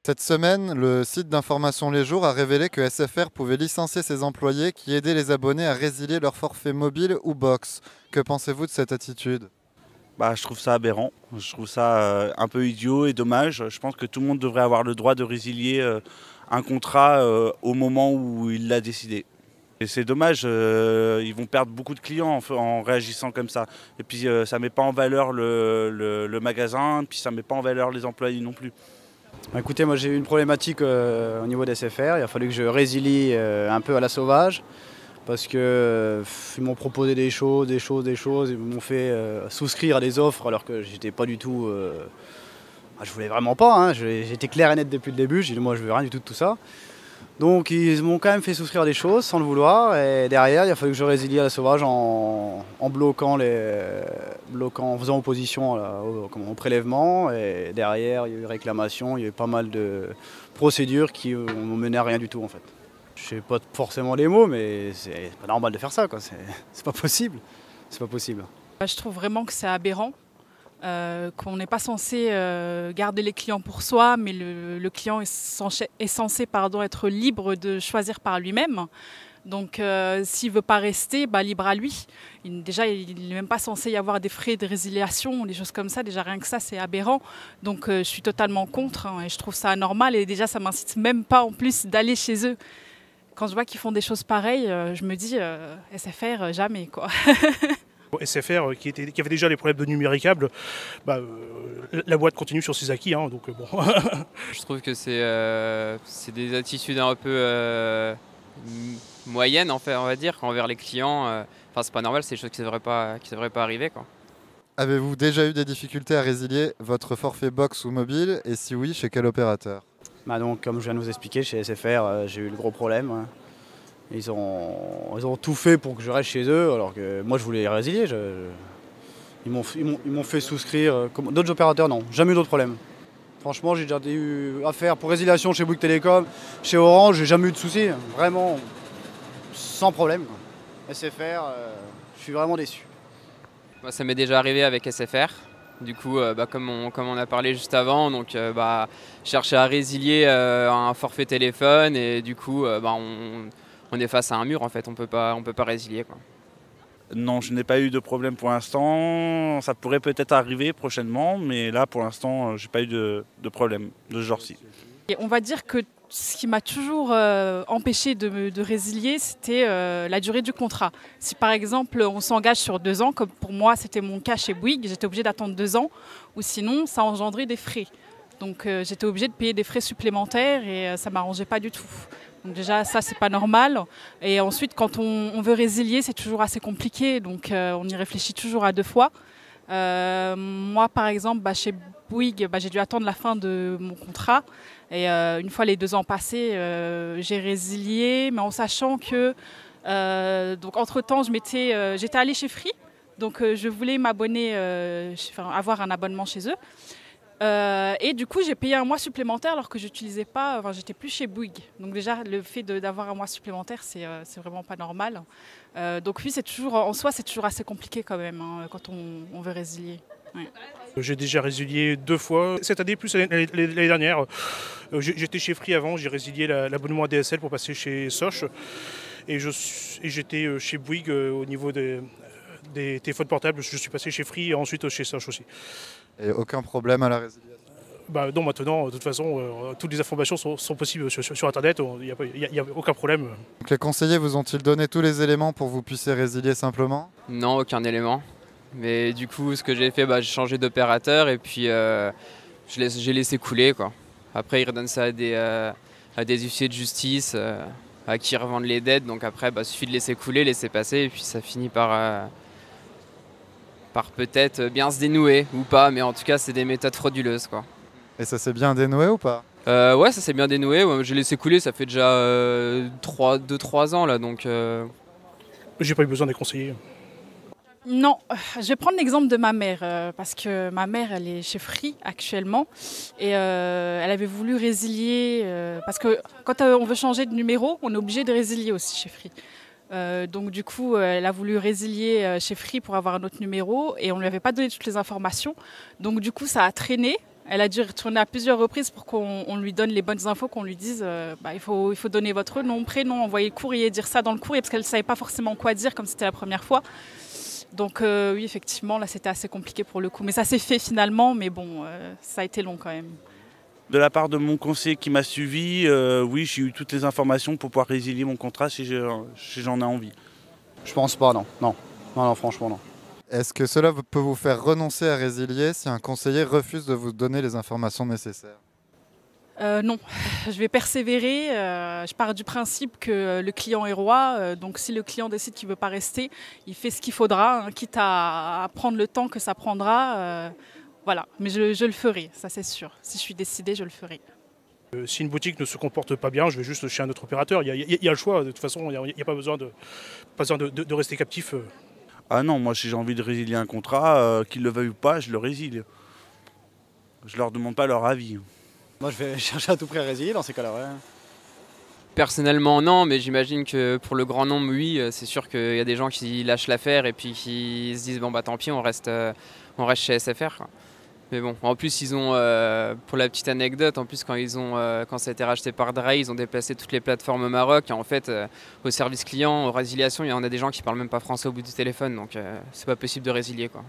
Cette semaine, le site d'information Les Jours a révélé que SFR pouvait licencier ses employés qui aidaient les abonnés à résilier leur forfait mobile ou box. Que pensez-vous de cette attitude ? Je trouve ça aberrant, je trouve ça un peu idiot et dommage. Je pense que tout le monde devrait avoir le droit de résilier un contrat au moment où il l'a décidé. Et c'est dommage, ils vont perdre beaucoup de clients en réagissant comme ça. Et puis ça ne met pas en valeur le magasin, puis ça ne met pas en valeur les employés non plus. Écoutez, moi j'ai eu une problématique au niveau des SFR, il a fallu que je résilie un peu à la sauvage parce qu'ils m'ont proposé des choses, ils m'ont fait souscrire à des offres alors que j'étais pas du tout... je voulais vraiment pas, hein. J'étais clair et net depuis le début, j'ai dit moi je veux rien du tout de tout ça. Donc ils m'ont quand même fait souscrire à des choses sans le vouloir et derrière il a fallu que je résilie à la sauvage en bloquant, en faisant opposition au prélèvement et derrière il y a eu réclamation, il y a eu pas mal de procédures qui n'ont mené à rien du tout en fait. Je sais pas forcément les mots mais c'est pas normal de faire ça quoi, c'est pas possible, c'est pas possible. Je trouve vraiment que c'est aberrant. Qu'on n'est pas censé garder les clients pour soi, mais le client est censé être libre de choisir par lui-même. Donc s'il ne veut pas rester, libre à lui. Déjà, il n'est même pas censé y avoir des frais de résiliation, des choses comme ça. Déjà, rien que ça, c'est aberrant. Donc je suis totalement contre et je trouve ça anormal. Et déjà, ça ne m'incite même pas en plus d'aller chez eux. Quand je vois qu'ils font des choses pareilles, je me dis SFR, jamais quoi. SFR qui avait déjà les problèmes de numéricable, la boîte continue sur ses acquis, hein, donc bon. Je trouve que c'est des attitudes un peu moyennes, en fait, on va dire, envers les clients. C'est pas normal, c'est des choses qui ne devraient pas arriver, quoi. Avez-vous déjà eu des difficultés à résilier votre forfait box ou mobile et si oui, chez quel opérateur ? Donc, comme je viens de vous expliquer, chez SFR, j'ai eu le gros problème. Hein. Ils ont tout fait pour que je reste chez eux, alors que moi je voulais résilier. Ils m'ont fait souscrire. D'autres opérateurs, non, jamais eu d'autres problèmes. Franchement, j'ai déjà eu affaire pour résiliation chez Bouygues Télécom, chez Orange, j'ai jamais eu de soucis. Vraiment, sans problème. SFR, je suis vraiment déçu. Moi, ça m'est déjà arrivé avec SFR. Du coup, comme on a parlé juste avant, donc chercher à résilier un forfait téléphone et du coup, on est face à un mur en fait, on peut pas résilier quoi. Non, je n'ai pas eu de problème pour l'instant. Ça pourrait peut-être arriver prochainement, mais là pour l'instant, j'ai pas eu de problème de ce genre-ci. Et on va dire que ce qui m'a toujours empêché de résilier, c'était la durée du contrat. Si par exemple on s'engage sur 2 ans, comme pour moi c'était mon cas chez Bouygues, j'étais obligée d'attendre 2 ans, ou sinon ça engendrait des frais. Donc j'étais obligée de payer des frais supplémentaires et ça ne m'arrangeait pas du tout. Donc déjà ça c'est pas normal. Et ensuite quand on veut résilier c'est toujours assez compliqué, donc on y réfléchit toujours à 2 fois. Moi par exemple chez Bouygues j'ai dû attendre la fin de mon contrat et une fois les 2 ans passés j'ai résilié, mais en sachant que donc entre temps j'étais allée chez Free, donc je voulais m'abonner, avoir un abonnement chez eux. Et du coup, j'ai payé un mois supplémentaire alors que j'utilisais pas, j'étais plus chez Bouygues. Donc déjà, le fait d'avoir un mois supplémentaire, c'est vraiment pas normal. Donc oui, en soi, c'est toujours assez compliqué quand même hein, quand on veut résilier. Ouais. J'ai déjà résilié 2 fois. Cette année, plus l'année dernière. J'étais chez Free avant, j'ai résilié l'abonnement ADSL pour passer chez Soch. Et j'étais chez Bouygues au niveau des téléphones portables. Je suis passé chez Free et ensuite chez Soch aussi. Et aucun problème à la résiliation ? Non, maintenant, de toute façon, toutes les informations sont possibles sur Internet, il n'y a aucun problème. Donc les conseillers vous ont-ils donné tous les éléments pour que vous puissiez résilier simplement ? Non, aucun élément. Mais du coup, ce que j'ai fait, j'ai changé d'opérateur et puis j'ai laissé couler, quoi. Après, ils redonnent ça à des huissiers de justice à qui ils revendent les dettes. Donc après, il suffit de laisser couler, laisser passer et puis ça finit par peut-être bien se dénouer ou pas, mais en tout cas c'est des méthodes frauduleuses quoi. Et ça s'est bien dénoué ou pas ? Ouais, ça s'est bien dénoué, j'ai laissé couler, ça fait déjà 2-3 ans là, donc... J'ai pas eu besoin des conseillers. Non, je vais prendre l'exemple de ma mère, parce que ma mère elle est chez Free actuellement et elle avait voulu résilier, parce que quand on veut changer de numéro, on est obligé de résilier aussi chez Free. Donc du coup, elle a voulu résilier chez Free pour avoir un autre numéro et on ne lui avait pas donné toutes les informations. Donc du coup, ça a traîné. Elle a dû retourner à plusieurs reprises pour qu'on lui donne les bonnes infos, qu'on lui dise il faut donner votre nom, prénom, envoyer le courrier, dire ça dans le courrier, parce qu'elle ne savait pas forcément quoi dire comme c'était la première fois. Donc oui, effectivement, là c'était assez compliqué pour le coup. Mais ça s'est fait finalement, mais bon, ça a été long quand même. De la part de mon conseiller qui m'a suivi, oui, j'ai eu toutes les informations pour pouvoir résilier mon contrat si j'en ai envie. Je pense pas, non. Non, franchement, non. Est-ce que cela peut vous faire renoncer à résilier si un conseiller refuse de vous donner les informations nécessaires? Non, je vais persévérer. Je pars du principe que le client est roi. Donc si le client décide qu'il ne veut pas rester, il fait ce qu'il faudra, hein, quitte à prendre le temps que ça prendra. Voilà, mais je le ferai, ça c'est sûr. Si je suis décidée, je le ferai. Si une boutique ne se comporte pas bien, je vais juste chez un autre opérateur. Il y a le choix, de toute façon, il n'y a pas besoin de rester captif. Ah non, moi si j'ai envie de résilier un contrat, qu'ils le veuillent ou pas, je le résilie. Je leur demande pas leur avis. Moi, je vais chercher à tout prix à résilier dans ces cas-là, ouais. Personnellement, non, mais j'imagine que pour le grand nombre, oui, c'est sûr qu'il y a des gens qui lâchent l'affaire et puis qui se disent bon bah tant pis, on reste chez SFR, quoi. Mais bon, en plus ils ont, pour la petite anecdote, en plus quand ça a été racheté par Drey, ils ont déplacé toutes les plateformes au Maroc. Et en fait, au service client, aux résiliations, il y en a des gens qui parlent même pas français au bout du téléphone, donc c'est pas possible de résilier, quoi.